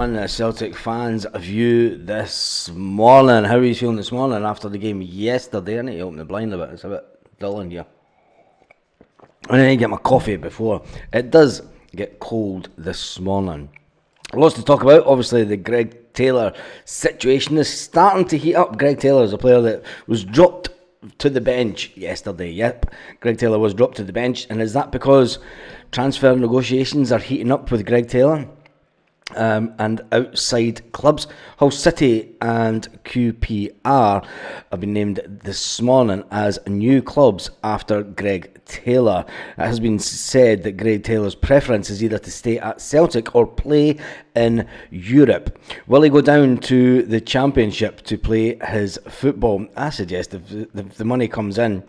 On the Celtic fans' view this morning. How are you feeling this morning after the game yesterday? I need to open the blind a bit, it's a bit dull in here. I need to get my coffee before. It does get cold this morning. Lots to talk about. Obviously, the Greg Taylor situation is starting to heat up. Greg Taylor is a player that was dropped to the bench yesterday. Yep, Greg Taylor was dropped to the bench. And is that because transfer negotiations are heating up with Greg Taylor? And outside clubs, Hull City and QPR have been named this morning as new clubs after Greg Taylor. It has been said that Greg Taylor's preference is either to stay at Celtic or play in Europe. Will he go down to the Championship to play his football? I suggest if the money comes in,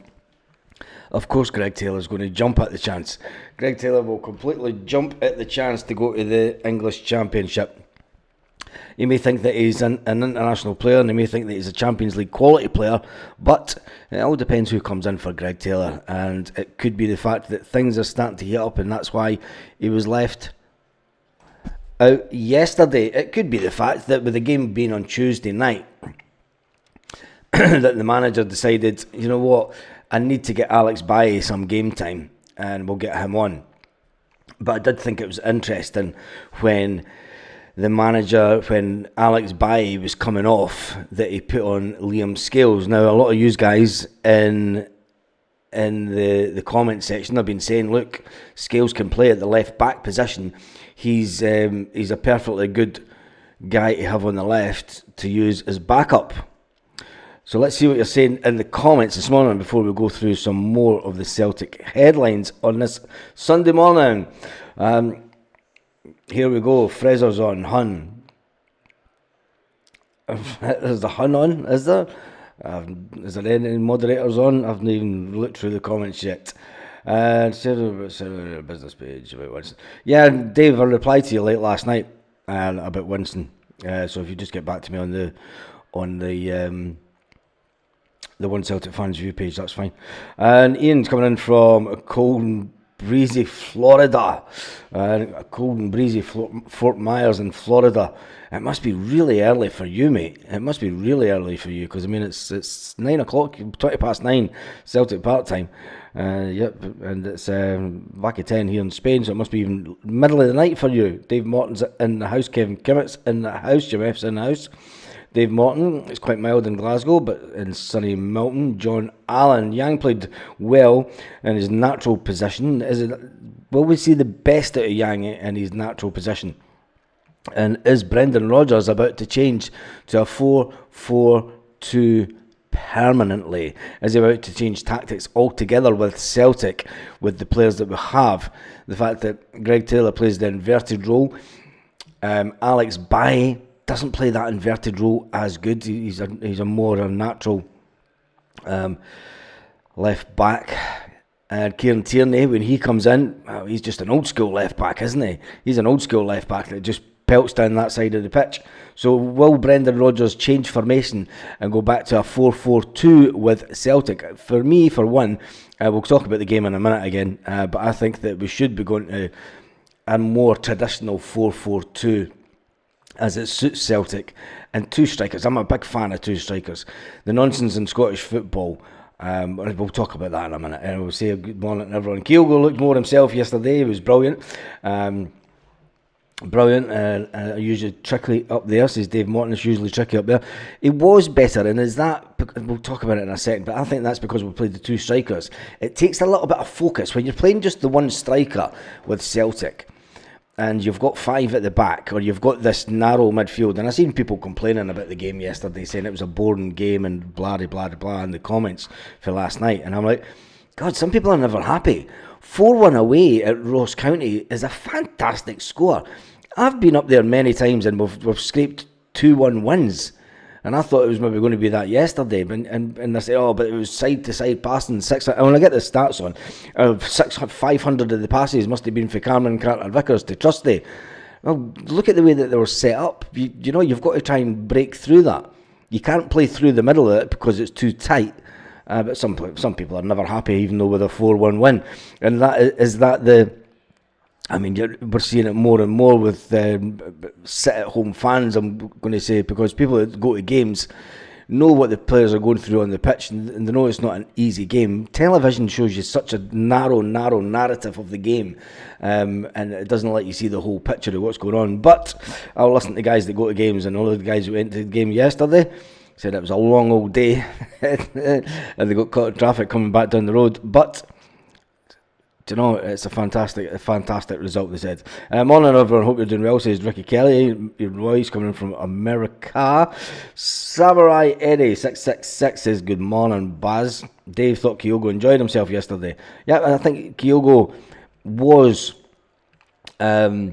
of course Greg Taylor's going to jump at the chance. Greg Taylor will completely jump at the chance to go to the English Championship. You may think that he's an international player, and you may think that he's a Champions League quality player, but it all depends who comes in for Greg Taylor. And it could be the fact that things are starting to heat up, and that's why he was left out yesterday. It could be the fact that with the game being on Tuesday night, that the manager decided, you know what, I need to get Alex Bailly some game time, and we'll get him on. But I did think it was interesting when Alex Bailly was coming off, that he put on Liam Scales. Now, a lot of you guys in the comment section have been saying, look, Scales can play at the left back position. He's a perfectly good guy to have on the left to use as backup. So let's see what you're saying in the comments this morning before we go through some more of the Celtic headlines on this Sunday morning. Here we go. Fraser's on. Hun. Is the Hun on? Is there? Is there any moderators on? I haven't even looked through the comments yet. Business page about Winston. Yeah, Dave, I replied to you late last night about Winston. So if you just get back to me on the One Celtic Fans View page, that's fine. And Ian's coming in from cold and breezy Florida. Cold and breezy Fort Myers in Florida. It must be really early for you, mate. It must be really early for you, because I mean it's 9 o'clock, 20 past 9 Celtic part time. Yep, and it's back at 10 here in Spain, so it must be even middle of the night for you. Dave Morton's in the house, Kevin Kimmett's in the house, Jim F's in the house. Dave Morton, it's quite mild in Glasgow, but in sunny Milton. John Allen, Yang played well in his natural position. Will we see the best out of Yang in his natural position? And is Brendan Rodgers about to change to a 4-4-2 permanently? Is he about to change tactics altogether with Celtic, with the players that we have? The fact that Greg Taylor plays the inverted role, Alex Bailly doesn't play that inverted role as good. He's a more natural left back. And Kieran Tierney, when he comes in, he's just an old school left back, isn't he? He's an old school left back that just pelts down that side of the pitch. So will Brendan Rodgers change formation and go back to a 4-4-2 with Celtic? For me, for one, we'll talk about the game in a minute again, but I think that we should be going to a more traditional 4-4-2 as it suits Celtic, and two strikers. I'm a big fan of two strikers. The nonsense in Scottish football, we'll talk about that in a minute, and we'll say good morning to everyone. Kyogo looked more himself yesterday. He was brilliant. Usually tricky up there, says Dave Morton. Is usually tricky up there. It was better, and is that, we'll talk about it in a second, but I think that's because we played the two strikers. It takes a little bit of focus when you're playing just the one striker with Celtic, and you've got five at the back, or you've got this narrow midfield. And I seen people complaining about the game yesterday, saying it was a boring game and blah blah blah in the comments for last night. And I'm like, God, some people are never happy. 4-1 away at Ross County is a fantastic score. I've been up there many times and we've scraped 2-1 wins. And I thought it was maybe going to be that yesterday, and they say, oh, but it was side-to-side passing. And when I get the stats on, 500 of the passes must have been for Cameron Carter-Vickers to Trusty. Well, look at the way that they were set up. You know, you've got to try and break through that. You can't play through the middle of it because it's too tight. But some people are never happy, even though with a 4-1 win. And is that I mean, we're seeing it more and more with sit-at-home fans, I'm going to say, because people that go to games know what the players are going through on the pitch, and they know it's not an easy game. Television shows you such a narrow narrative of the game, and it doesn't let you see the whole picture of what's going on. But I'll listen to guys that go to games, and all of the guys who went to the game yesterday said it was a long old day, and they got caught in traffic coming back down the road. But do you know, it's a fantastic result, they said. Morning everyone, hope you're doing well, says Ricky Kelly. Your voice coming in from America. Samurai Eddie 666 says good morning Baz. Dave thought Kyogo enjoyed himself yesterday. Yeah, I think Kyogo was I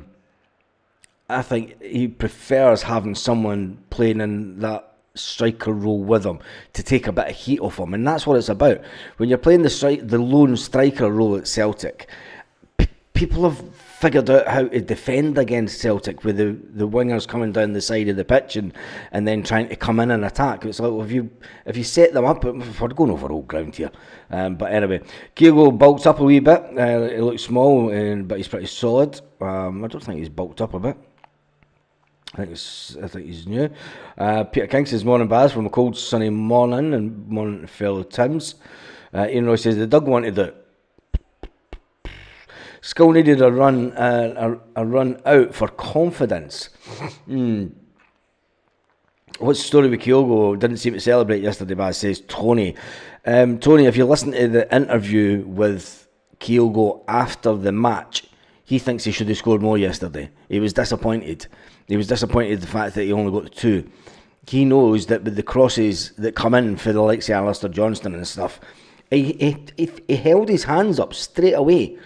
think he prefers having someone playing in that striker role with him to take a bit of heat off him, and that's what it's about. When you're playing the lone striker role at Celtic, people have figured out how to defend against Celtic with the wingers coming down the side of the pitch and then trying to come in and attack. It's like, well, if you set them up, we're going over old ground here. But anyway, Kyogo bulks up a wee bit. He looks small, but he's pretty solid. I don't think he's bulked up a bit. I think he's new. Peter King says morning Baz from a cold sunny morning, and morning to fellow Tims. Ian Roy says the Doug wanted it. Skull needed a run out for confidence. What's the story with Kyogo? Didn't seem to celebrate yesterday, Baz says Tony. Tony, if you listen to the interview with Kyogo after the match, he thinks he should have scored more yesterday. He was disappointed. He was disappointed at the fact that he only got the 2. He knows that with the crosses that come in for the likes of Alistair Johnston and stuff, he held his hands up straight away,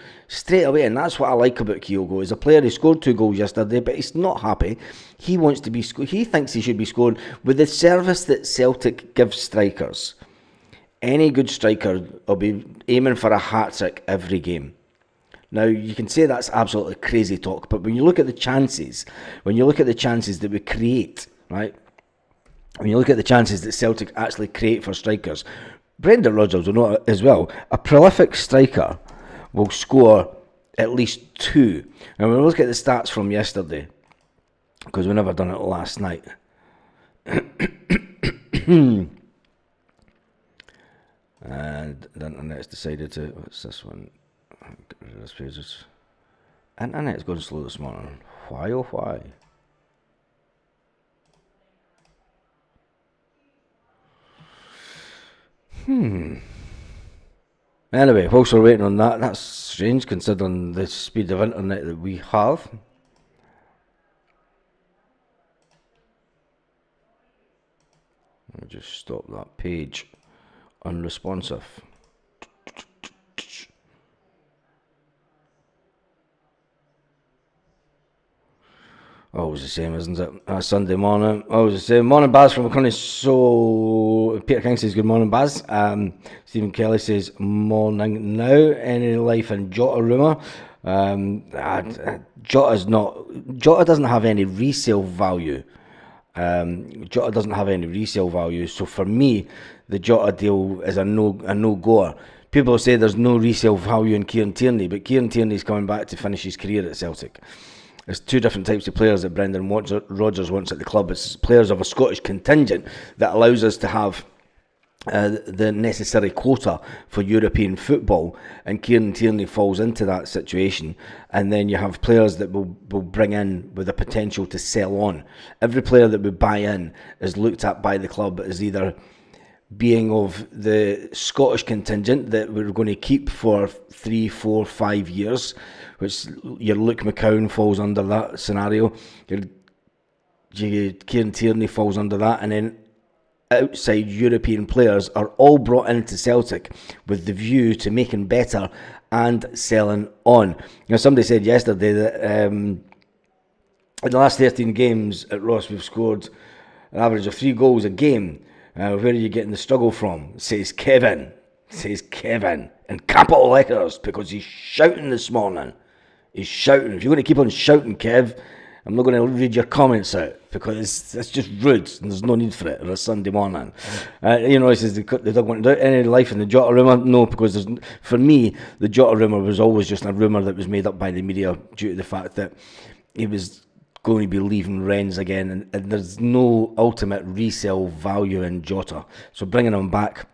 and that's what I like about Kyogo. As a player, he scored 2 goals yesterday, but he's not happy. He wants to be he thinks he should be scored with the service that Celtic gives strikers. Any good striker will be aiming for a hat-trick every game. Now, you can say that's absolutely crazy talk, but when you look at the chances, that we create, right? When you look at the chances that Celtic actually create for strikers, Brendan Rodgers will know as well, a prolific striker will score at least 2. And when we look at the stats from yesterday, because we never done it last night, and the internet's decided to, what's this one? Get rid of this pages. Internet's going slow this morning. Why oh why? Anyway, whilst we're waiting on that, that's strange considering the speed of internet that we have. Let me just stop that page. Unresponsive. Always the same, isn't it? Sunday morning, always the same. Morning, Baz from McConney. So, Peter King says, good morning, Baz. Stephen Kelly says, morning now. Any life in Jota rumour? Jota doesn't have any resale value. So for me, the Jota deal is a no-goer. People say there's no resale value in Kieran Tierney, but Kieran Tierney's coming back to finish his career at Celtic. There's 2 different types of players that Brendan Rodgers wants at the club. It's players of a Scottish contingent that allows us to have the necessary quota for European football, and Kieran Tierney falls into that situation. And then you have players that will bring in with the potential to sell on. Every player that we buy in is looked at by the club as either being of the Scottish contingent that we're going to keep for 3, 4, 5 years, which your Luke McCown falls under that scenario. Your Kieran Tierney falls under that, and then outside European players are all brought into Celtic with the view to making better and selling on. Somebody said yesterday that in the last 13 games at Ross we've scored an average of 3 goals a game. Where are you getting the struggle from? Says Kevin, in capital letters, because he's shouting this morning. He's shouting. If you're going to keep on shouting, Kev, I'm not going to read your comments out. because it's just rude and there's no need for it on a Sunday morning. He says they don't want any life in the Jota rumour. No, because for me, the Jota rumour was always just a rumour that was made up by the media due to the fact that he was going to be leaving Rennes again, and there's no ultimate resale value in Jota. So bringing him back,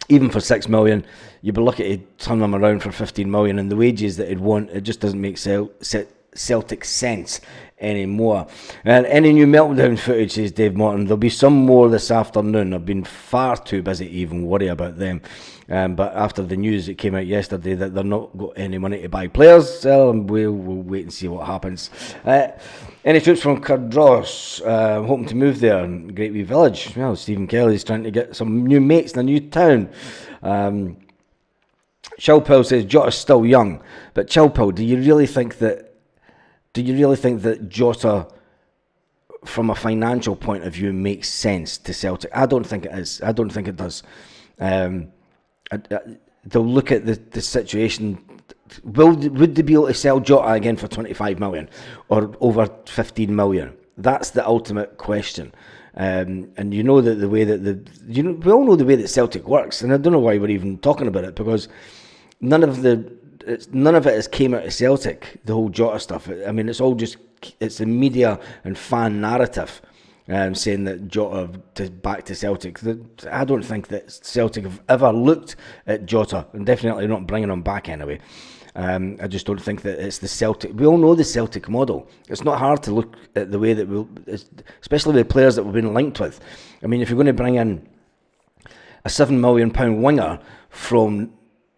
even for 6 million, you'd be lucky to turn him around for 15 million, and the wages that he'd want, it just doesn't make Celtic sense anymore. And any new meltdown footage, says Dave Morton, there'll be some more this afternoon. I've been far too busy to even worry about them. But after the news that came out yesterday that they're not got any money to buy players, we'll wait and see what happens. Any troops from Cardross hoping to move there in Great Wee Village? Well, Stephen Kelly's trying to get some new mates in a new town. Chilpel says Jota's still young, but Chilpel, do you really think that Jota, from a financial point of view, makes sense to Celtic? I don't think it is. I don't think it does. They'll look at the situation. Would they be able to sell Jota again for 25 million or over 15 million? That's the ultimate question. And you know that the way that we all know the way that Celtic works, and I don't know why we're even talking about it, because none of it has came out of Celtic, the whole Jota stuff. I mean, it's a media and fan narrative saying that Jota back to Celtic. I don't think that Celtic have ever looked at Jota, and definitely not bringing him back anyway. I just don't think that it's the Celtic. We all know the Celtic model. It's not hard to look at the way that especially the players that we've been linked with. I mean, if you're going to bring in a £7 million winger from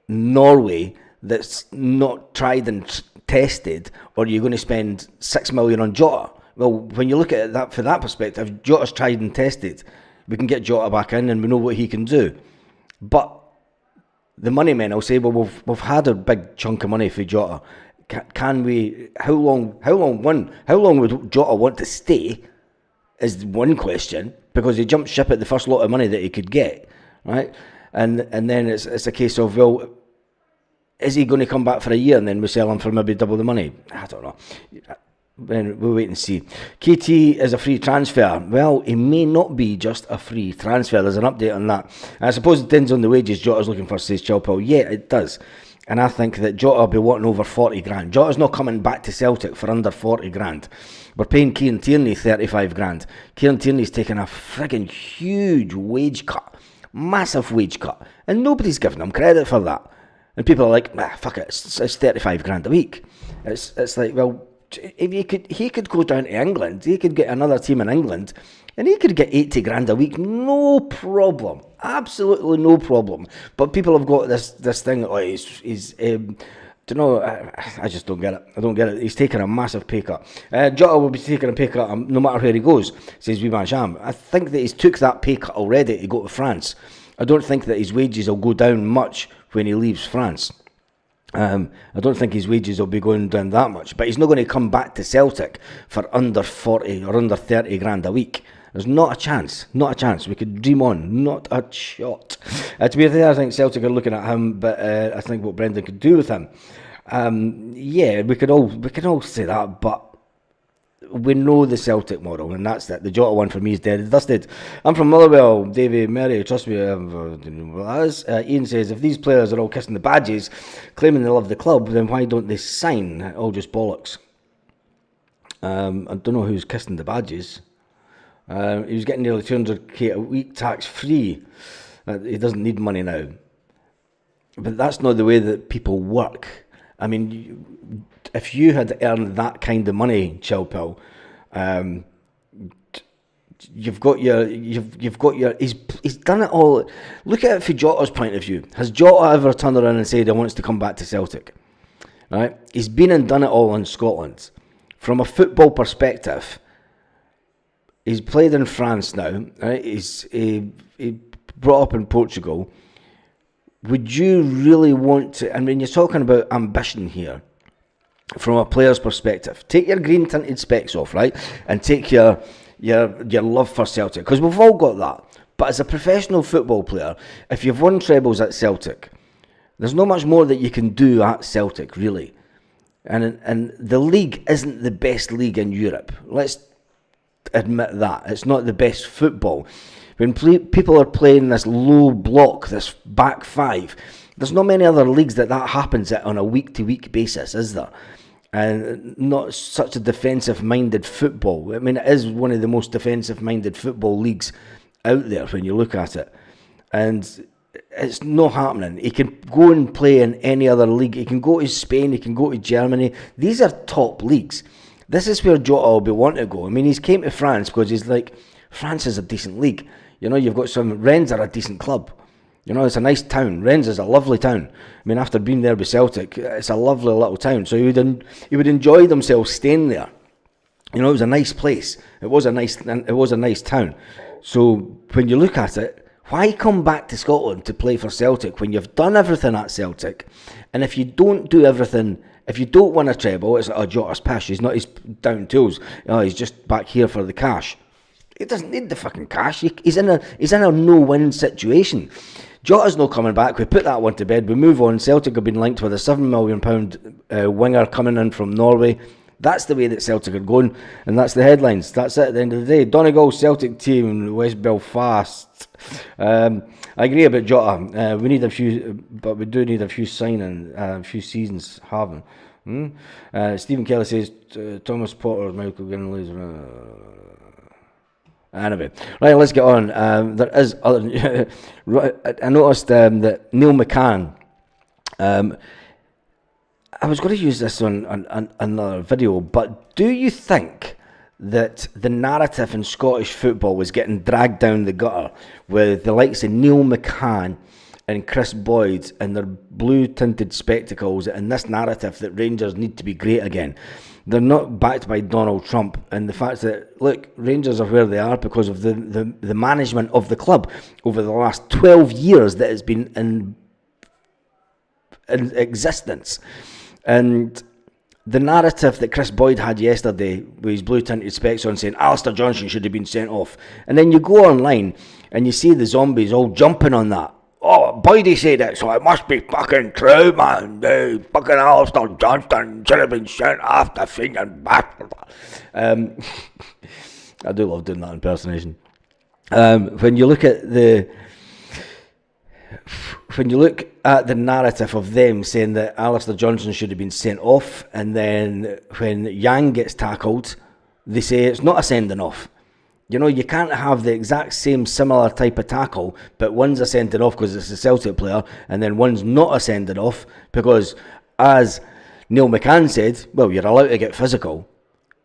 Norway that's not tried and tested, or you're going to spend 6 million on Jota. Well, when you look at that for that perspective, Jota's tried and tested. We can get Jota back in, and we know what he can do. But the money men will say, well, we've had a big chunk of money for Jota. Can we? How long would Jota want to stay? Is one question, because he jumped ship at the first lot of money that he could get, right? And then it's a case of, well, is he going to come back for a year and then we sell him for maybe double the money? I don't know. We'll wait and see. KT is a free transfer. Well, he may not be just a free transfer. There's an update on that. I suppose it depends on the wages Jota's looking for, says Chilpel. Yeah, it does. And I think that Jota will be wanting over 40 grand. Jota's not coming back to Celtic for under 40 grand. We're paying Kieran Tierney 35 grand. Kieran Tierney's taking a friggin' huge wage cut. Massive wage cut. And nobody's giving him credit for that. And people are like, fuck it, it's 35 grand a week. It's like, well, if he could go down to England, he could get another team in England, and he could get 80 grand a week, no problem, absolutely no problem. But people have got this thing, he's don't know, I just don't get it. I don't get it. He's taking a massive pay cut. Jota will be taking a pay cut no matter where he goes, says Vivan Sham. I think that he's took that pay cut already to go to France. I don't think that his wages will go down much when he leaves France. I don't think his wages will be going down that much, but he's not going to come back to Celtic for under 40 or under 30 grand a week. There's not a chance. We could dream on. Not a shot. To be fair, I think Celtic are looking at him, but I think what Brendan could do with him. Yeah, we could all say that, but we know the Celtic model, and that's it. The Jota one for me is dead and dusted. I'm from Motherwell, Davy Murray, trust me. Ian says, if these players are all kissing the badges, claiming they love the club, then why don't they sign? All just bollocks. I don't know who's kissing the badges. He was getting nearly 200k a week tax free. He doesn't need money now. But that's not the way that people work. I mean, if you had earned that kind of money, Chilpel, you've got your. He's done it all. Look at it from Jota's point of view. Has Jota ever turned around and said he wants to come back to Celtic? Right? He's been and done it all in Scotland. From a football perspective, he's played in France now. Right? He brought up in Portugal. Would you really want to? I mean, you're talking about ambition here. From a player's perspective, take your green tinted specs off, right, and take your love for Celtic, because we've all got that. But as a professional football player, if you've won trebles at Celtic, there's not much more that you can do at Celtic, really. And the league isn't the best league in Europe. admit that. It's not the best football. When people are playing this low block, this back five, there's not many other leagues that happens at on a week-to-week basis, is there? And not such a defensive-minded football. I mean, it is one of the most defensive-minded football leagues out there when you look at it. And it's not happening. He can go and play in any other league. He can go to Spain. He can go to Germany. These are top leagues. This is where Jota will be wanting to go. I mean, he's came to France because he's like, France is a decent league. You know, you've got some, Rennes are a decent club. You know, it's a nice town. Rennes is a lovely town. I mean, after being there with Celtic, it's a lovely little town. So he would enjoy themselves staying there. You know, it was a nice place. It was a nice town. So when you look at it, why come back to Scotland to play for Celtic when you've done everything at Celtic? And if you don't do everything, if you don't win a treble, it's like, Jota's pish. He's not his down tools. You know, he's just back here for the cash. He doesn't need the fucking cash. He's in a no-win situation. Jota's not coming back. We put that one to bed. We move on. Celtic have been linked with a £7 million winger coming in from Norway. That's the way that Celtic are going, and that's the headlines. That's it at the end of the day. Donegal, Celtic team, West Belfast. I agree about Jota. We need a few, but we do need a few signing, a few seasons having. Stephen Kelly says Thomas Potter, Michael Ginley's. Anyway, right, let's get on. There is other. I noticed that Neil McCann. I was going to use this on another video, but do you think that the narrative in Scottish football was getting dragged down the gutter with the likes of Neil McCann and Chris Boyd and their blue-tinted spectacles and this narrative that Rangers need to be great again? They're not backed by Donald Trump, and the fact that, look, Rangers are where they are because of the management of the club over the last 12 years that it's been in existence. And the narrative that Chris Boyd had yesterday with his blue-tinted specs on saying Alistair Johnson should have been sent off, and then you go online and you see the zombies all jumping on that. Oh, Boydie said it, so it must be fucking true, man. Fucking Alistair Johnston should have been sent off, the finger bastard. I do love doing that impersonation. When you look at the narrative of them saying that Alistair Johnson should have been sent off, and then when Yang gets tackled, they say it's not a sending off. You know, you can't have the exact same similar type of tackle, but one's a sending off because it's a Celtic player, and then one's not a sending off because, as Neil McCann said, well, you're allowed to get physical.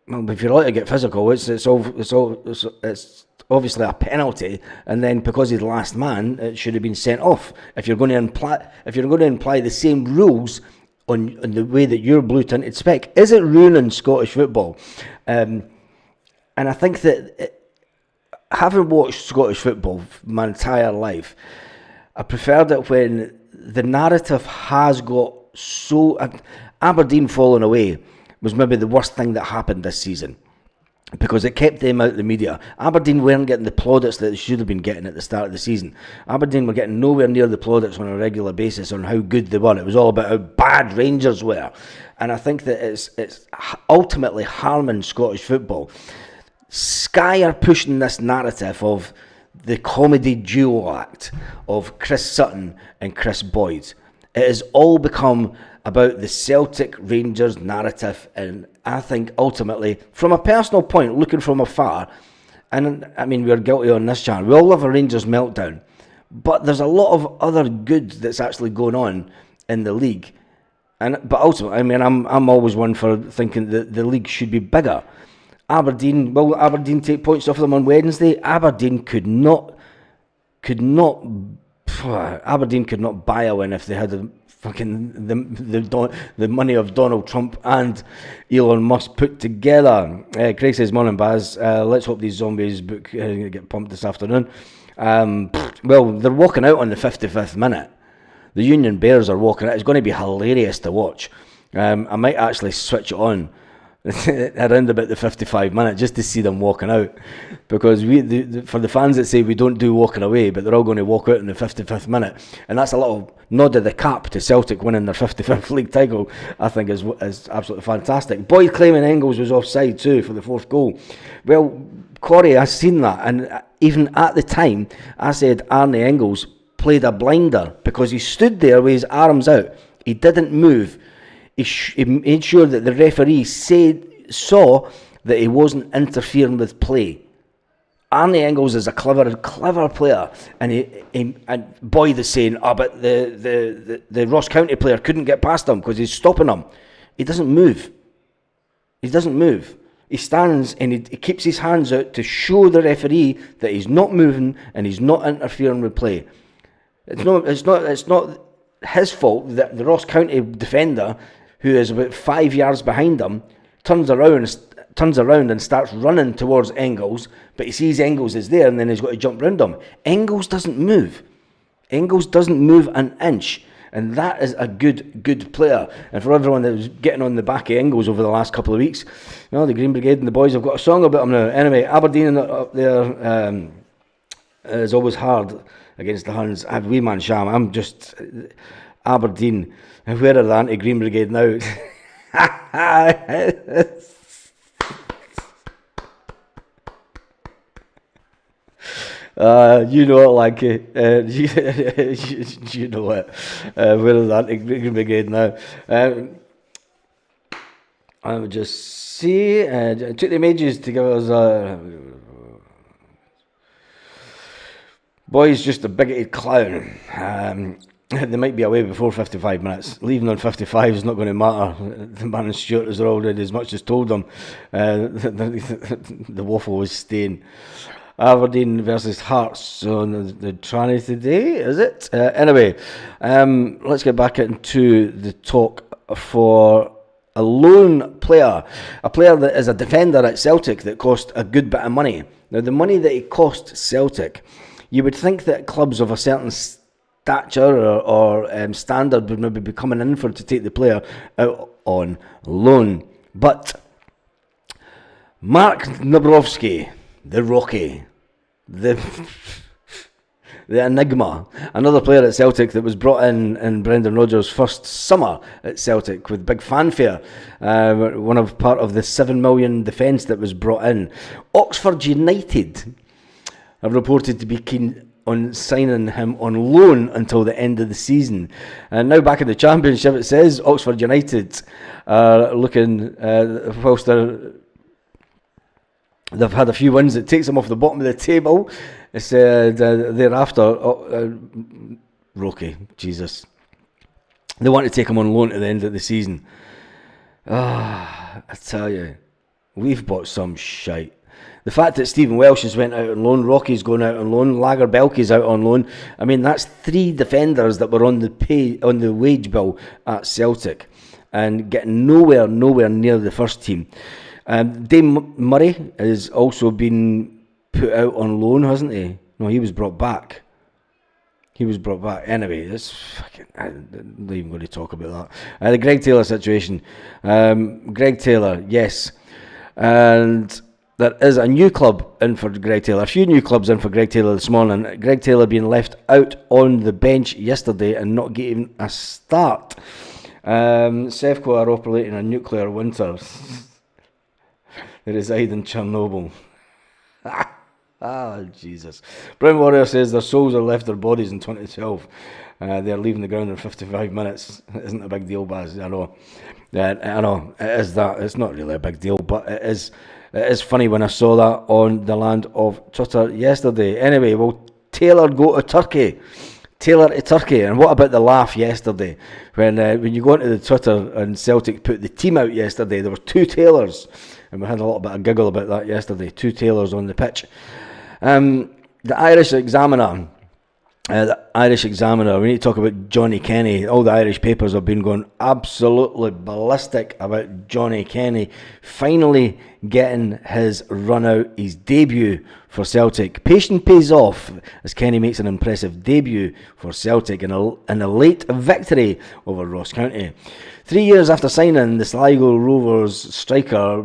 Well, if you're allowed to get physical, it's obviously a penalty, and then because he's the last man, it should have been sent off. If you're going to imply the same rules on the way that your blue-tinted spec, is it ruining Scottish football? And I think that having watched Scottish football my entire life, I preferred it when the narrative has got so... Aberdeen falling away was maybe the worst thing that happened this season, because it kept them out of the media. Aberdeen weren't getting the plaudits that they should have been getting at the start of the season. Aberdeen were getting nowhere near the plaudits on a regular basis on how good they were. It was all about how bad Rangers were. And I think that it's ultimately harming Scottish football. Sky are pushing this narrative of the comedy duo act of Chris Sutton and Chris Boyd. It has all become about the Celtic Rangers narrative, and I think ultimately, from a personal point, looking from afar, and I mean, we're guilty on this channel, we all have a Rangers meltdown, but there's a lot of other good that's actually going on in the league. But ultimately, I mean, I'm always one for thinking that the league should be bigger. Will Aberdeen take points off them on Wednesday? Aberdeen could not buy a win if they had the money of Donald Trump and Elon Musk put together. Craig says, morning Baz, let's hope these zombies get pumped this afternoon. Well, they're walking out on the 55th minute. The Union Bears are walking out. It's going to be hilarious to watch. I might actually switch it on around about the 55 minutes just to see them walking out, because for the fans that say we don't do walking away, but they're all going to walk out in the 55th minute, and that's a little nod of the cap to Celtic winning their 55th league title. I think is absolutely fantastic. Boyd claiming Engels was offside too for the fourth goal. Well, Corey, I seen that, and even at the time, I said Arne Engels played a blinder because he stood there with his arms out. He didn't move. He made sure that the referee saw that he wasn't interfering with play. Arne Engels is a clever player, and Boyd is saying, but the Ross County player couldn't get past him because he's stopping him. He doesn't move. He stands and he keeps his hands out to show the referee that he's not moving and he's not interfering with play. It's not his fault that the Ross County defender, who is about 5 yards behind him, turns around and starts running towards Engels, but he sees Engels is there and then he's got to jump round him. Engels doesn't move. Engels doesn't move an inch. And that is a good player. And for everyone that was getting on the back of Engels over the last couple of weeks, the Green Brigade and the boys have got a song about him now. Anyway, Aberdeen up there is always hard against the Huns. I have wee man Sham. I'm just Aberdeen. And where are the anti-Green Brigade now? You know it, like you know it. Where is that Green Brigade now? I would just see. It took them ages to give us boy's just a bigoted clown. They might be away before 55 minutes. Leaving on 55 is not going to matter. The man and Stuart has already as much as told them. The waffle was staying. Aberdeen versus Hearts on the tranny today, is it? Anyway, let's get back into the talk for a loan player. A player that is a defender at Celtic that cost a good bit of money. Now, the money that it cost Celtic, you would think that clubs of a certain stature or standard would maybe be coming in to take the player out on loan. But Mark Nabrowski, the Rocky, the enigma, another player at Celtic that was brought in Brendan Rodgers' first summer at Celtic with big fanfare, part of the 7 million defence that was brought in. Oxford United have reported to be keen on signing him on loan until the end of the season. And now back in the Championship, it says Oxford United are looking, whilst they've had a few wins, it takes them off the bottom of the table. It's thereafter, Rocky, Jesus. They want to take him on loan at the end of the season. I tell you, we've bought some shite. The fact that Stephen Welsh has went out on loan, Rocky's going out on loan, Lagerbielke's out on loan. I mean, that's 3 defenders that were on the wage bill at Celtic and getting nowhere near the first team. Dave Murray has also been put out on loan, hasn't he? No, he was brought back. Anyway, it's fucking... I'm not even going to talk about that. The Greg Taylor situation. Greg Taylor, yes. And there is a new club in for Greg Taylor. A few new clubs in for Greg Taylor this morning. Greg Taylor being left out on the bench yesterday and not getting a start. Sevco are operating a nuclear winter. They reside in Chernobyl. Jesus. Brown Warrior says their souls are left their bodies in 2012. They're leaving the ground in 55 minutes. It isn't a big deal, Baz. I know. I know. It is that. It's not really a big deal, but it is funny when I saw that on the land of Twitter yesterday. Anyway, will Taylor go to Turkey? Taylor to Turkey. And what about the laugh yesterday? When you go onto the Twitter and Celtic put the team out yesterday, there were 2 Taylors. And we had a little bit of giggle about that yesterday. 2 Taylors on the pitch. The Irish Examiner, we need to talk about Johnny Kenny. All the Irish papers have been going absolutely ballistic about Johnny Kenny finally getting his run out, his debut for Celtic. Patience pays off as Kenny makes an impressive debut for Celtic in a late victory over Ross County. 3 years after signing, the Sligo Rovers striker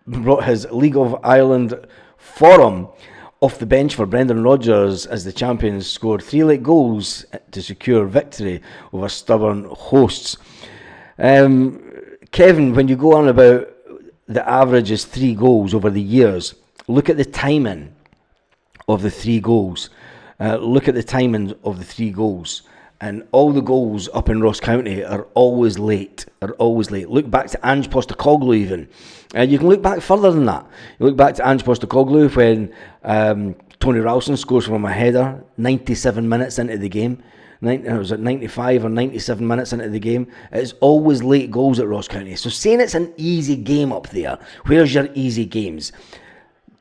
brought his League of Ireland form off the bench for Brendan Rodgers as the champions scored 3 late goals to secure victory over stubborn hosts. Kevin, when you go on about the average is 3 goals over the years, look at the timing of the 3 goals. Look at the timing of the 3 goals. And all the goals up in Ross County are always late. Look back to Ange Postecoglou even. You can look back further than that. You look back to Ange Postecoglou when Tony Ralston scores from a header 97 minutes into the game. It was at 95 or 97 minutes into the game. It's always late goals at Ross County. So saying it's an easy game up there, where's your easy games?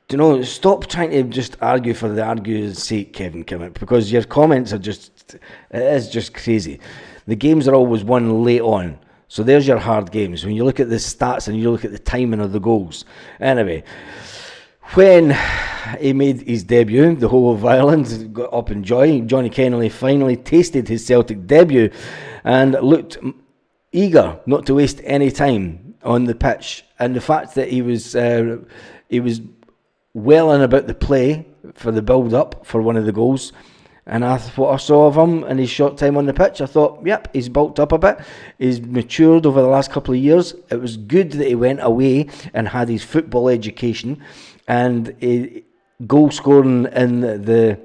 Do you know, stop trying to just argue for the argument's sake, Kevin Kimmett, because your comments are just, it is just crazy. The games are always won late on. So there's your hard games. When you look at the stats and you look at the timing of the goals. Anyway, when he made his debut, the whole of Ireland got up in joy. Johnny Kennelly finally tasted his Celtic debut and looked eager not to waste any time on the pitch. And the fact that he was well in about the play for the build-up for one of the goals. And what I saw of him in his short time on the pitch, I thought, yep, he's bulked up a bit. He's matured over the last couple of years. It was good that he went away and had his football education. And goal scoring in the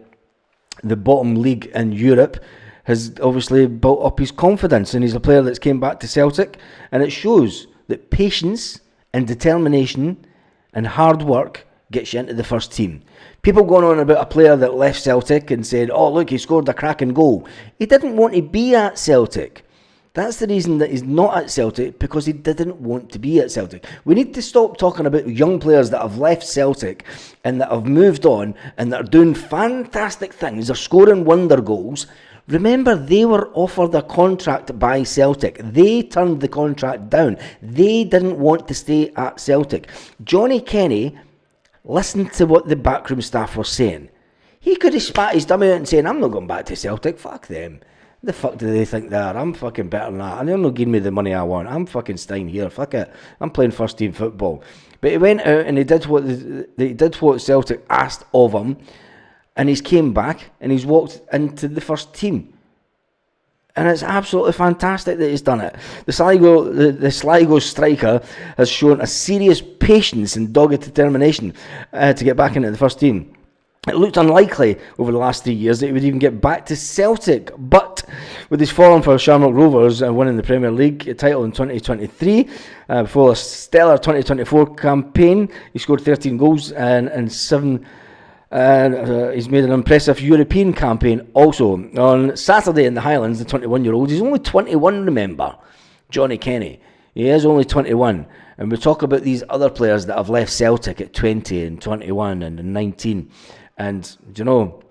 bottom league in Europe has obviously built up his confidence. And he's a player that's came back to Celtic. And it shows that patience and determination and hard work gets you into the first team. People going on about a player that left Celtic and said, oh look, he scored a cracking goal. He didn't want to be at Celtic. That's the reason that he's not at Celtic, because he didn't want to be at Celtic. We need to stop talking about young players that have left Celtic and that have moved on and that are doing fantastic things, are scoring wonder goals. Remember, they were offered a contract by Celtic. They turned the contract down. They didn't want to stay at Celtic. Johnny Kenny, listen to what the backroom staff were saying. He could have spat his dummy out and saying, I'm not going back to Celtic, fuck them. The fuck do they think they are? I'm fucking better than that. And they're not giving me the money I want. I'm fucking staying here, fuck it. I'm playing first team football. But he went out and he did what Celtic asked of him, and he's came back and he's walked into the first team. And it's absolutely fantastic that he's done it. The Sligo striker has shown a serious patience and dogged determination to get back into the first team. It looked unlikely over the last 3 years that he would even get back to Celtic, but with his falling for Shamrock Rovers and winning the Premier League title in 2023, before a stellar 2024 campaign, he scored 13 goals and 7. He's made an impressive European campaign also. On Saturday in the Highlands, the 21-year-old, he's only 21, remember, Johnny Kenny. He is only 21. And we talk about these other players that have left Celtic at 20 and 21 and 19. And, you know,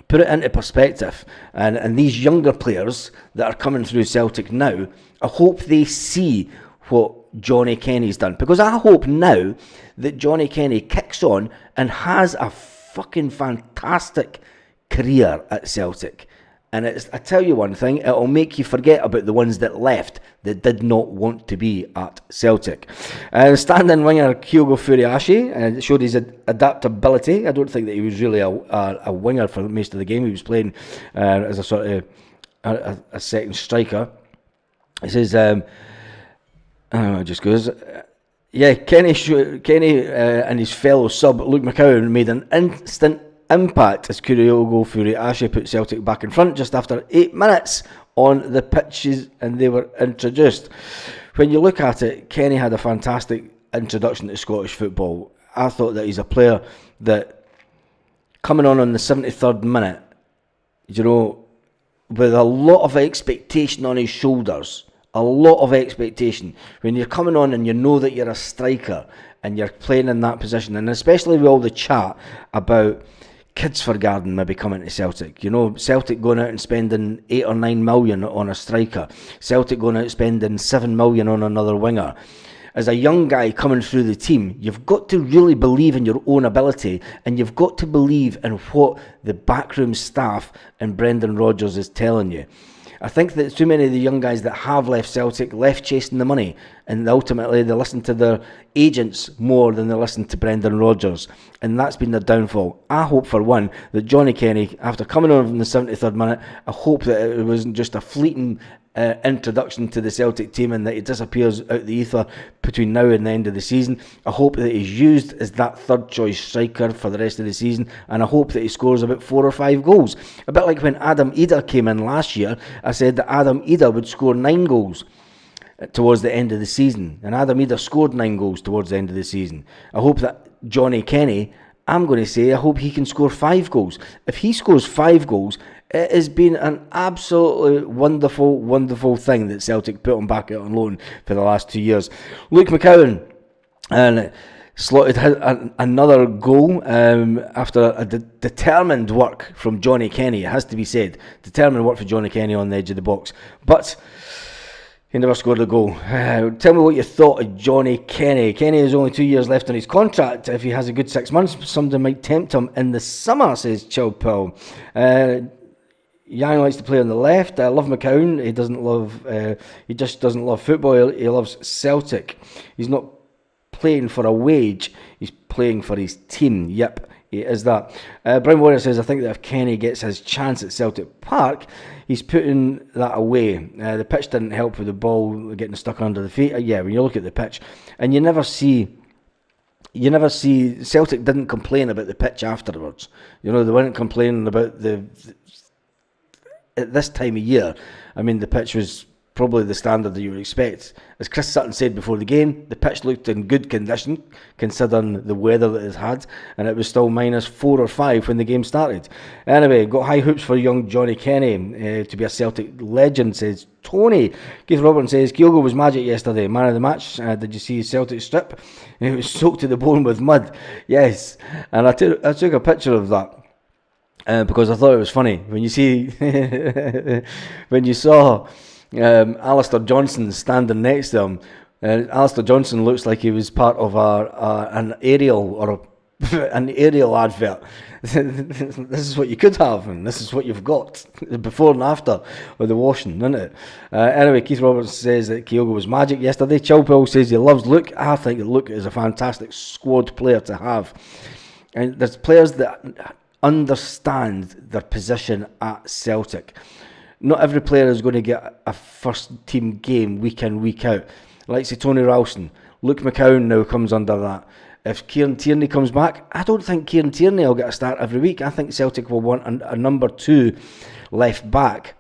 put it into perspective. And these younger players that are coming through Celtic now, I hope they see what Johnny Kenny's done. Because I hope now that Johnny Kenny kicks on and has a fucking fantastic career at Celtic. And I tell you one thing, it'll make you forget about the ones that left, that did not want to be at Celtic. Stand-in winger Kyogo Furiashi showed his adaptability. I don't think that he was really a winger for most of the game. He was playing as a sort of a second striker. It says, it just goes, Kenny and his fellow sub Luke McCowan made an instant impact as Kyogo Furiashi put Celtic back in front just after 8 minutes on the pitches and they were introduced. When you look at it, Kenny had a fantastic introduction to Scottish football. I thought that he's a player that, coming on the 73rd minute, you know, with a lot of expectation on his shoulders, a lot of expectation. When you're coming on and you know that you're a striker and you're playing in that position, and especially with all the chat about kids for garden maybe coming to Celtic. You know, Celtic going out and spending 8 or 9 million on a striker. Celtic going out spending 7 million on another winger. As a young guy coming through the team, you've got to really believe in your own ability, and you've got to believe in what the backroom staff and Brendan Rodgers is telling you. I think that too many of the young guys that have left Celtic left chasing the money, and ultimately they listen to their agents more than they listen to Brendan Rodgers, and that's been their downfall. I hope for one that Johnny Kenny, after coming on from the 73rd minute, I hope that it wasn't just a fleeting introduction to the Celtic team and that he disappears out the ether between now and the end of the season. I hope that he's used as that third choice striker for the rest of the season, and I hope that he scores about 4 or 5 goals. A bit like when Adam Eder came in last year, I said that Adam Eder would score 9 goals towards the end of the season, and Adam Eder scored 9 goals towards the end of the season. I hope that Johnny Kenny, I'm going to say, I hope he can score 5 goals. If he scores 5 goals, it has been an absolutely wonderful, wonderful thing that Celtic put him back out on loan for the last 2 years. Luke McCowan slotted another goal after a determined work from Johnny Kenny. It has to be said, determined work for Johnny Kenny on the edge of the box, but he never scored a goal. Tell me what you thought of Johnny Kenny. Kenny has only 2 years left on his contract. If he has a good 6 months, somebody might tempt him in the summer, says Chill Pill. Yang likes to play on the left. I love McCown. He just doesn't love football. He loves Celtic. He's not playing for a wage. He's playing for his team. Yep, he is that. Brown Warrior says, I think that if Kenny gets his chance at Celtic Park, he's putting that away. The pitch didn't help with the ball getting stuck under the feet. Yeah, when you look at the pitch, and you never see Celtic didn't complain about the pitch afterwards. You know, they weren't complaining about at this time of year. I mean, the pitch was probably the standard that you would expect. As Chris Sutton said before the game, the pitch looked in good condition considering the weather that it's had, and it was still -4 or 5 when the game started. Anyway, got high hopes for young Johnny Kenny to be a Celtic legend, says Tony. Keith Robertson says, Kyogo was magic yesterday, man of the match. Did you see his Celtic strip? It was soaked to the bone with mud. Yes, and I took a picture of that. Because I thought it was funny when you saw Alistair Johnson standing next to him. Alistair Johnson looks like he was part of an aerial or an aerial advert. This is what you could have, and this is what you've got before and after of the washing, isn't it? Anyway, Keith Roberts says that Kyogo was magic yesterday. Chilpel says he loves Luke. I think that Luke is a fantastic squad player to have, and there's players that understand their position at Celtic. Not every player is going to get a first team game week in, week out. Like say Tony Ralston, Luke McCown now comes under that. If Kieran Tierney comes back, I don't think Kieran Tierney will get a start every week. I think Celtic will want a number 2 left back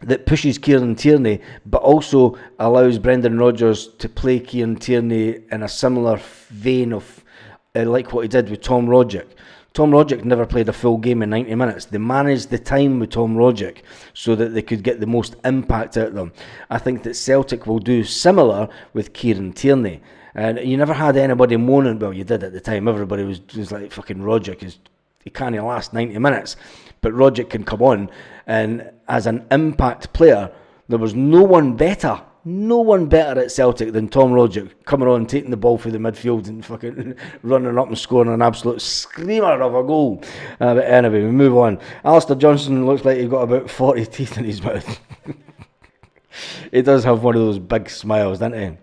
that pushes Kieran Tierney, but also allows Brendan Rodgers to play Kieran Tierney in a similar vein of like what he did with Tom Rodgick. Tom Rodgick never played a full game in 90 minutes. They managed the time with Tom Rodgick so that they could get the most impact out of them. I think that Celtic will do similar with Kieran Tierney. And you never had anybody moaning, well, you did at the time. Everybody was like, fucking Rodgick, he can't last 90 minutes. But Rodgick can come on, and as an impact player, there was no one better at Celtic than Tom Rodgick coming on, taking the ball through the midfield and fucking running up and scoring an absolute screamer of a goal. But anyway, we move on. Alistair Johnson looks like he's got about 40 teeth in his mouth. He does have one of those big smiles, doesn't he?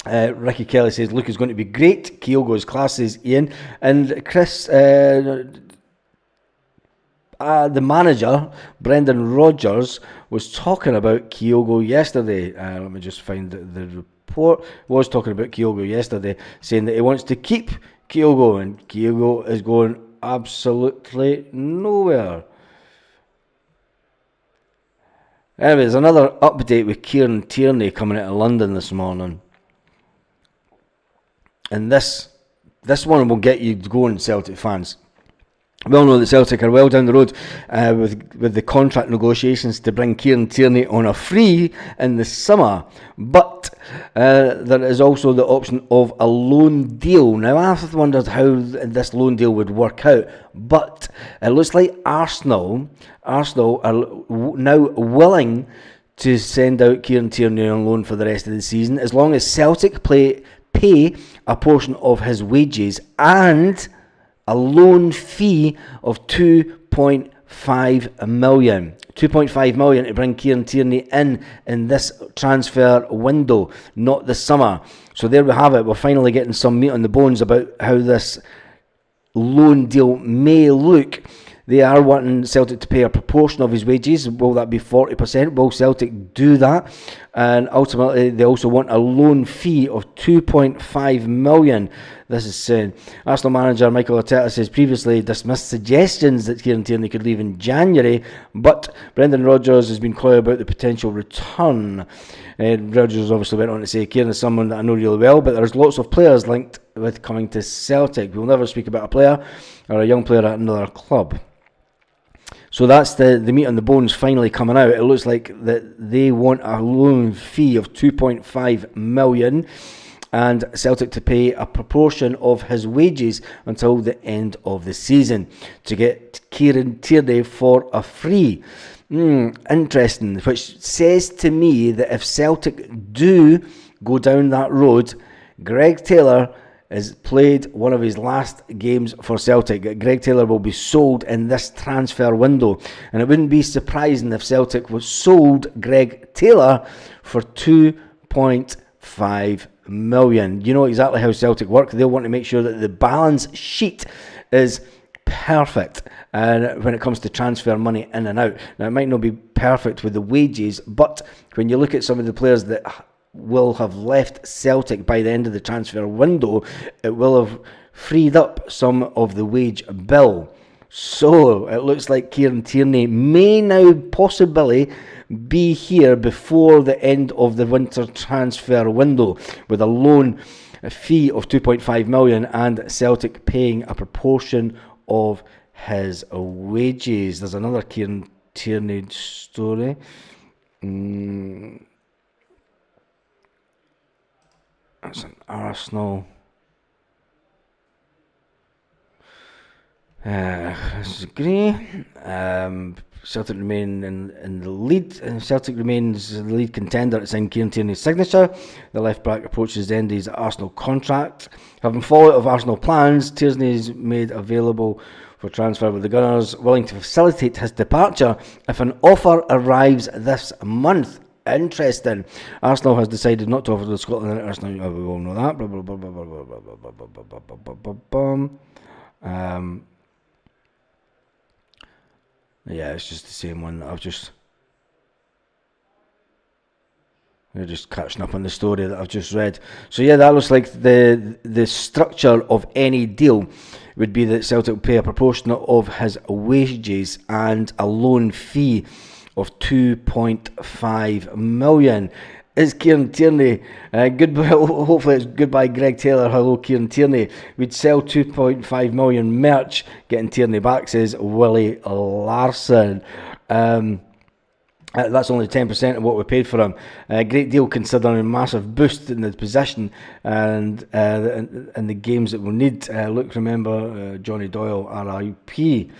Ricky Kelly says Luke is going to be great. Kyogo's class, says Ian. And Chris, the manager, Brendan Rodgers, was talking about Kyogo yesterday. Let me just find the report. Was talking about Kyogo yesterday, saying that he wants to keep Kyogo, and Kyogo is going absolutely nowhere. Anyway, there's another update with Kieran Tierney coming out of London this morning. And this one will get you going, Celtic fans. We all know that Celtic are well down the road with the contract negotiations to bring Kieran Tierney on a free in the summer. But there is also the option of a loan deal. Now, I've wondered how this loan deal would work out. But it looks like Arsenal are now willing to send out Kieran Tierney on loan for the rest of the season, as long as Celtic pay a portion of his wages and a loan fee of £2.5 2.5 million. 2.5 million to bring Kieran Tierney in this transfer window, not the summer. So there we have it. We're finally getting some meat on the bones about how this loan deal may look. They are wanting Celtic to pay a proportion of his wages. Will that be 40%? Will Celtic do that? And ultimately, they also want a loan fee of 2.5 million. This is saying Arsenal manager Michael Arteta says previously dismissed suggestions that Kieran Tierney could leave in January, but Brendan Rodgers has been clear about the potential return. Rodgers obviously went on to say, Kieran is someone that I know really well, but there's lots of players linked with coming to Celtic. We'll never speak about a player or a young player at another club. So that's the meat on the bones finally coming out. It looks like that they want a loan fee of 2.5 million and Celtic to pay a proportion of his wages until the end of the season to get Kieran Tierney for a free. Interesting, which says to me that if Celtic do go down that road, Greg Taylor has played one of his last games for Celtic. Greg Taylor will be sold in this transfer window, and it wouldn't be surprising if Celtic was sold Greg Taylor for 2.5 million. You know exactly how Celtic work. They'll want to make sure that the balance sheet is perfect and when it comes to transfer money in and out. Now, it might not be perfect with the wages, but when you look at some of the players that will have left Celtic by the end of the transfer window, it will have freed up some of the wage bill. So it looks like Kieran Tierney may now possibly be here before the end of the winter transfer window with a loan fee of 2.5 million and Celtic paying a proportion of his wages. There's another Kieran Tierney story. That's an Arsenal. Disagree. Celtic remain in the lead. Celtic remains the lead contender to sign Kieran Tierney's signature. The left back approaches the end of his Arsenal contract. Having fallout of Arsenal plans, Tierney is made available for transfer with the Gunners, willing to facilitate his departure if an offer arrives this month. Interesting. Arsenal has decided not to offer the Scotland Arsenal. We all know that. Blah, blah, blah, blah, blah, blah, blah, blah, blah, blah, blah, blah. Yeah, it's just the same one that You're just catching up on the story that I've just read. So yeah, that looks like the structure of any deal would be that Celtic will pay a proportion of his wages and a loan fee of 2.5 million. Is Kieran Tierney goodbye? Hopefully it's goodbye Greg Taylor, hello Kieran Tierney. We'd sell 2.5 million merch getting Tierney back, says Willie Larson. That's only 10% of what we paid for him. Great deal considering a massive boost in the position and the games that we'll need. Look, remember Johnny Doyle, RIP.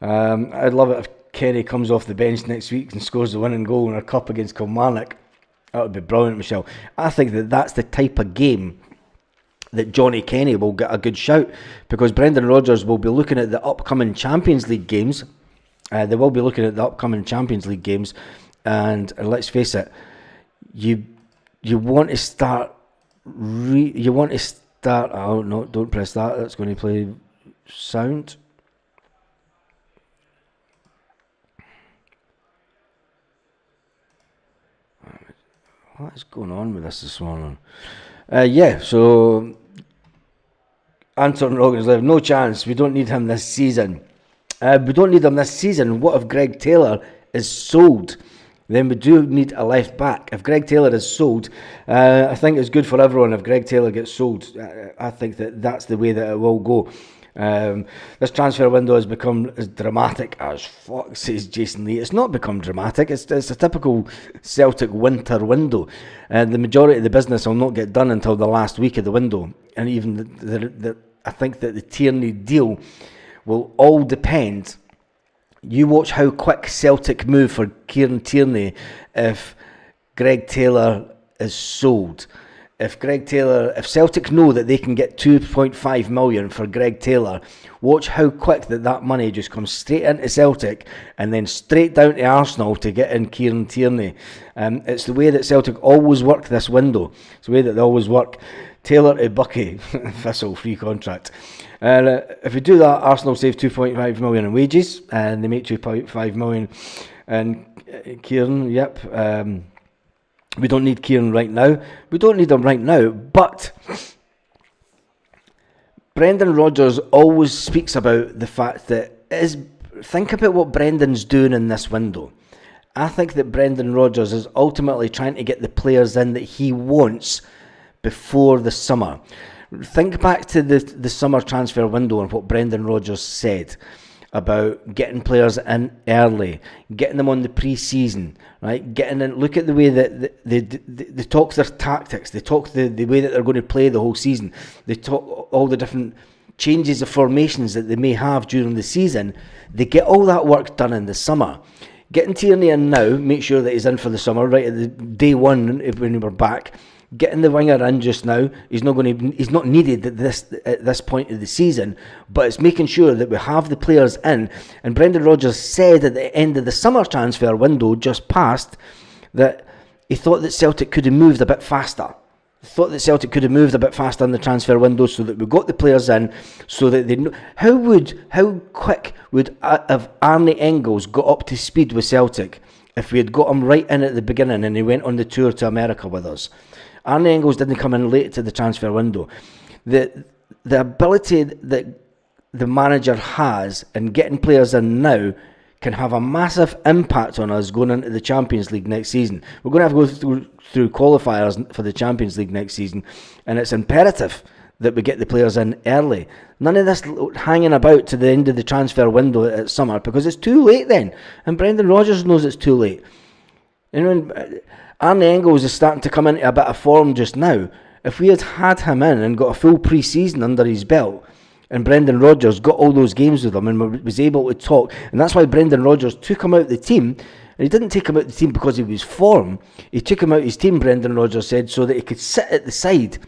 I'd love it if Kenny comes off the bench next week and scores the winning goal in our cup against Kilmarnock. That would be brilliant, Michelle. I think that's the type of game that Johnny Kenny will get a good shout, because Brendan Rodgers will be looking at the upcoming Champions League games. They will be looking at the upcoming Champions League games, and let's face it, you want to start. Oh no! Don't press that. That's going to play sound. What is going on with this morning? So Anton Roggins left. No chance. We don't need him this season. What if Greg Taylor is sold? Then we do need a left back. If Greg Taylor is sold, I think it's good for everyone if Greg Taylor gets sold. I think that's the way that it will go. This transfer window has become as dramatic as fuck, says Jason Lee. It's not become dramatic. It's a typical Celtic winter window. The majority of the business will not get done until the last week of the window. And even I think that the Tierney deal will all depend. You watch how quick Celtic move for Kieran Tierney if Greg Taylor is sold. if Celtic know that they can get 2.5 million for Greg Taylor, watch how quick that money just comes straight into Celtic and then straight down to Arsenal to get in Kieran Tierney. It's the way that Celtic always work this window. It's the way that they always work. Taylor to Bucky, Thistle, free contract. And if we do that, Arsenal save 2.5 million in wages and they make 2.5 million in Kieran, yep. We don't need Kieran right now. We don't need him right now, but Brendan Rodgers always speaks about the fact that think about what Brendan's doing in this window. I think that Brendan Rodgers is ultimately trying to get the players in that he wants before the summer. Think back to the summer transfer window and what Brendan Rodgers said about getting players in early, getting them on the pre-season, right? Getting in. Look at the way that they talk their tactics. They talk the way that they're going to play the whole season. They talk all the different changes of formations that they may have during the season. They get all that work done in the summer. Getting Tierney in now, make sure that he's in for the summer, right at the day one when we're back. Getting the winger in just now, he's not needed at this point of the season, but it's making sure that we have the players in. And Brendan Rodgers said at the end of the summer transfer window just passed that he thought that Celtic could have moved a bit faster. Thought that Celtic could have moved a bit faster in the transfer window so that we got the players in, so that they know how quick would have Arne Engels got up to speed with Celtic if we had got him right in at the beginning and he went on the tour to America with us. Arne Engels didn't come in late to the transfer window. The ability that the manager has in getting players in now can have a massive impact on us going into the Champions League next season. We're going to have to go through qualifiers for the Champions League next season, and it's imperative that we get the players in early. None of this hanging about to the end of the transfer window at summer, because it's too late then, and Brendan Rodgers knows it's too late. You know, Arne Engels is starting to come into a bit of form just now. If we had him in and got a full pre-season under his belt, and Brendan Rodgers got all those games with him and was able to talk, and that's why Brendan Rodgers took him out the team. And he didn't take him out the team because he was form. He took him out his team, Brendan Rodgers said, so that he could sit at the side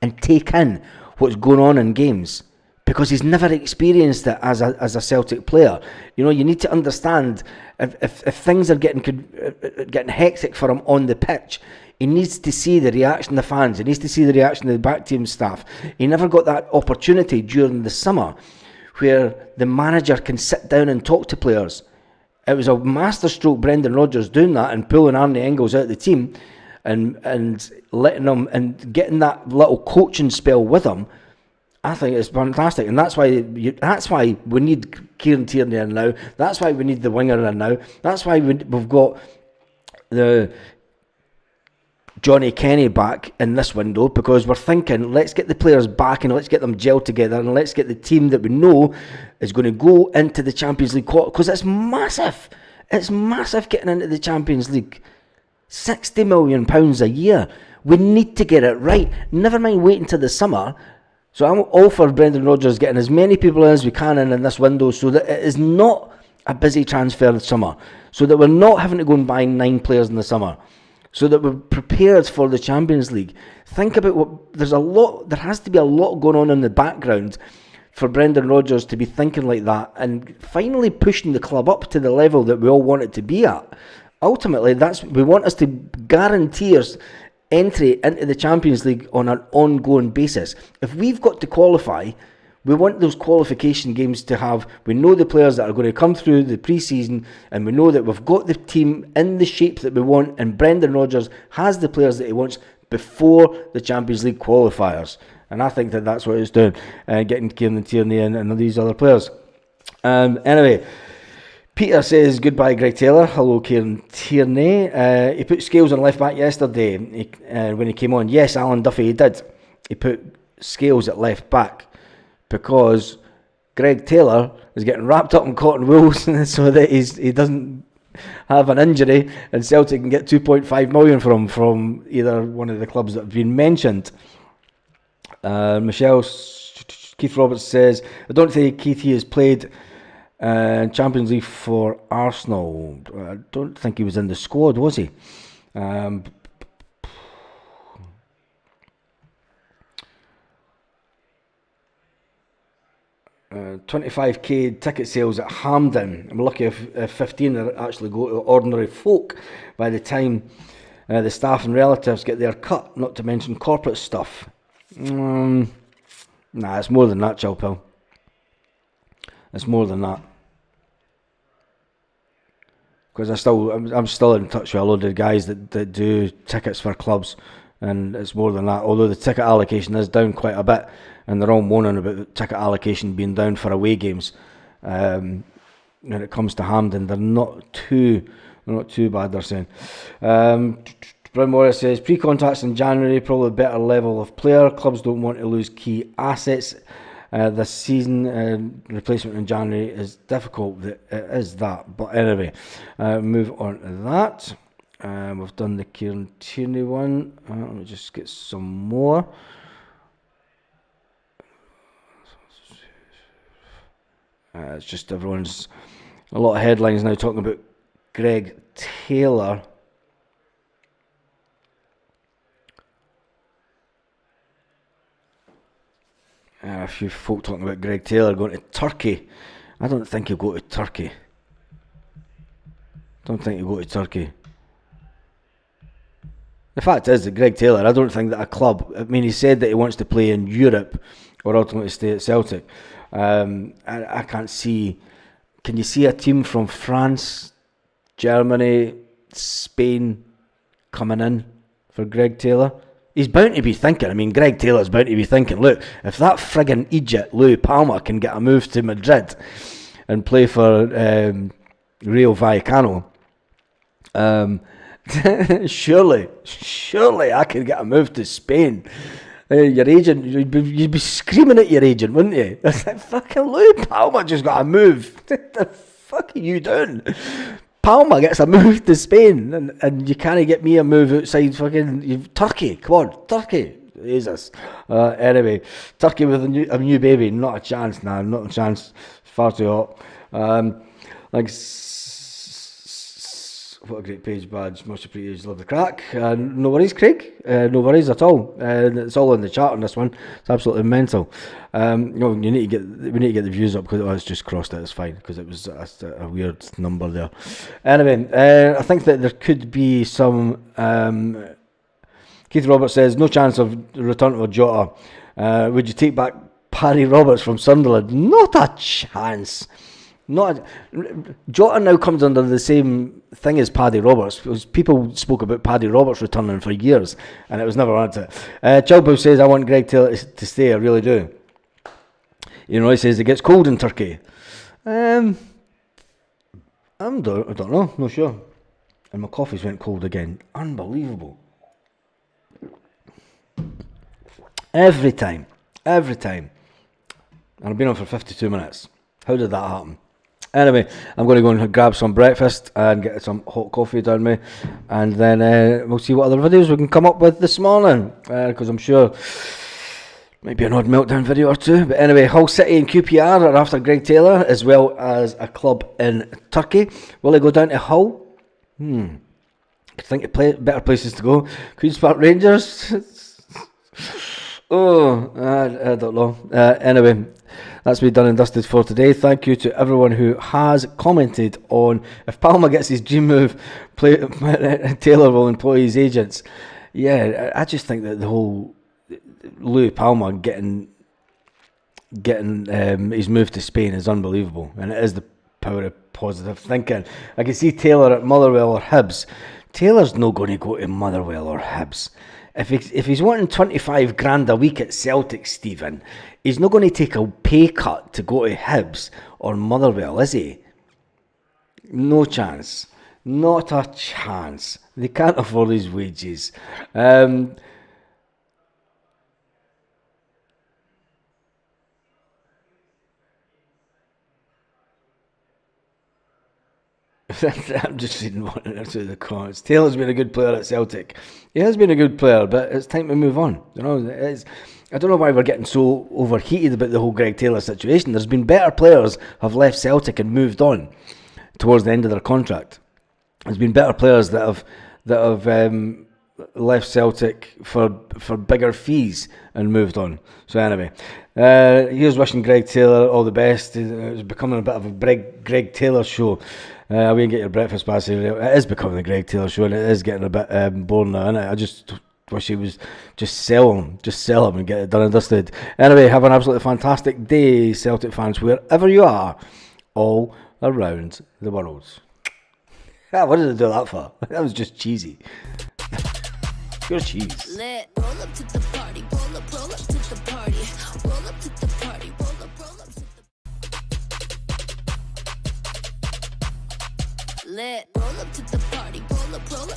and take in what's going on in games, because he's never experienced it as a Celtic player. You know, you need to understand if things are getting hectic for him on the pitch, he needs to see the reaction of the fans. He needs to see the reaction of the back team staff. He never got that opportunity during the summer where the manager can sit down and talk to players. It was a masterstroke, Brendan Rodgers doing that and pulling Arne Engels out of the team and letting him and getting that little coaching spell with him. I think it's fantastic, and that's why we need Kieran Tierney in now. That's why we need the winger in now. That's why we've got the Johnny Kenny back in this window, because we're thinking, let's get the players back and let's get them gelled together and let's get the team that we know is going to go into the Champions League quarter, because it's massive. It's massive getting into the Champions League. £60 million a year. We need to get it right. Never mind waiting till the summer. So I'm all for Brendan Rodgers getting as many people as we can in this window, so that it is not a busy transfer summer, so that we're not having to go and buy 9 players in the summer, so that we're prepared for the Champions League. Think about there has to be a lot going on in the background for Brendan Rodgers to be thinking like that and finally pushing the club up to the level that we all want it to be at. Ultimately, we want us to guarantee us entry into the Champions League on an ongoing basis. If we've got to qualify, we want those qualification games to have, we know the players that are going to come through the pre-season, and we know that we've got the team in the shape that we want, and Brendan Rodgers has the players that he wants before the Champions League qualifiers. And I think that that's what he's doing, getting Kieran Tierney and these other players. Anyway, Peter says, goodbye Greg Taylor, hello Kieran Tierney. He put Scales on left back yesterday when he came on. Yes, Alan Duffy, he did. He put Scales at left back because Greg Taylor is getting wrapped up in cotton wool so that he doesn't have an injury and Celtic can get 2.5 million from either one of the clubs that have been mentioned. Keith Roberts says, I don't think Keith has played Champions League for Arsenal. I don't think he was in the squad, was he? 25k ticket sales at Hampden. I'm lucky if 15 are actually go to ordinary folk by the time the staff and relatives get their cut, not to mention corporate stuff. Nah, it's more than that, Chilpill. It's more than that. Because I'm still in touch with a load of guys that do tickets for clubs, and it's more than that. Although the ticket allocation is down quite a bit, and they're all moaning about the ticket allocation being down for away games. When it comes to Hampden, they're not too bad. They're saying. Brown Morris says pre-contracts in January, probably a better level of player. Clubs don't want to lose key assets. This season, replacement in January is difficult. It is that. But anyway, move on to that. We've done the Kieran Tierney one. Let me just get some more. It's just everyone's... A lot of headlines now talking about Greg Taylor. A few folk talking about Greg Taylor going to Turkey. I don't think he'll go to Turkey. The fact is that Greg Taylor, I don't think that a club... I mean, he said that he wants to play in Europe or ultimately stay at Celtic. I can't see... Can you see a team from France, Germany, Spain coming in for Greg Taylor? He's bound to be thinking, I mean, Greg Taylor's bound to be thinking, look, if that friggin' Egypt, Louis Palma, can get a move to Madrid and play for Rayo Vallecano, surely I could get a move to Spain. Your agent, you'd be screaming at your agent, wouldn't you? It's like, fucking Louis Palma just got a move. What the fuck are you doing? Palma gets a move to Spain, and you can't get me a move outside fucking Turkey. Come on, Turkey. Jesus. Anyway, Turkey with a new baby, not a chance. Nah, not a chance. Far too hot. What a great page badge. Much appreciated. Love the crack. No worries, Craig. No worries at all. It's all in the chat on this one. It's absolutely mental. We need to get the views up because it's just crossed it. It's fine because it was a weird number there. Anyway, I think that there could be some. Keith Roberts says no chance of return to Jota. Would you take back Paddy Roberts from Sunderland? Not a chance. Jota now comes under the same thing as Paddy Roberts, because people spoke about Paddy Roberts returning for years and it was never on it. Chilbo says I want Greg Taylor to stay. I really do. He says it gets cold in Turkey. I don't know, not sure. And my coffee's went cold again. Unbelievable. Every time. And I've been on for 52 minutes. How did that happen? Anyway, I'm going to go and grab some breakfast and get some hot coffee down me, and then we'll see what other videos we can come up with this morning, because I'm sure maybe an odd meltdown video or two. But anyway, Hull City and QPR are after Greg Taylor, as well as a club in Turkey. Will he go down to Hull? I think better places to go. Queen's Park Rangers? I don't know. Anyway, that's me done and dusted for today. Thank you to everyone who has commented on if Palma gets his dream move, Taylor will employ his agents. Yeah, I just think that the whole Louis Palma getting his move to Spain is unbelievable, and it is the power of positive thinking. I can see Taylor at Motherwell or Hibs. Taylor's not going to go to Motherwell or Hibs. If he's wanting 25 grand a week at Celtic, Stephen, he's not going to take a pay cut to go to Hibs or Motherwell, is he? No chance. Not a chance. They can't afford his wages. I'm just reading one into the comments. Taylor's been a good player at Celtic. He has been a good player, but it's time to move on. I don't know why we're getting so overheated about the whole Greg Taylor situation. There's been better players have left Celtic and moved on towards the end of their contract. There's been better players that have left Celtic for bigger fees and moved on. So anyway, here's wishing Greg Taylor all the best. It's becoming a bit of a Greg Taylor show. We can get your breakfast pass. It is becoming the Greg Taylor show, and it is getting a bit boring now, innit? I just wish he was just sell him and get it done and dusted. Anyway, have an absolutely fantastic day, Celtic fans, wherever you are, all around the world. What did I do that for? That was just cheesy. Pure cheese. Lit. Roll up to the party. Roll up to the party. Roll up to the party. Roll up to the lit. Roll up to the party. Roll up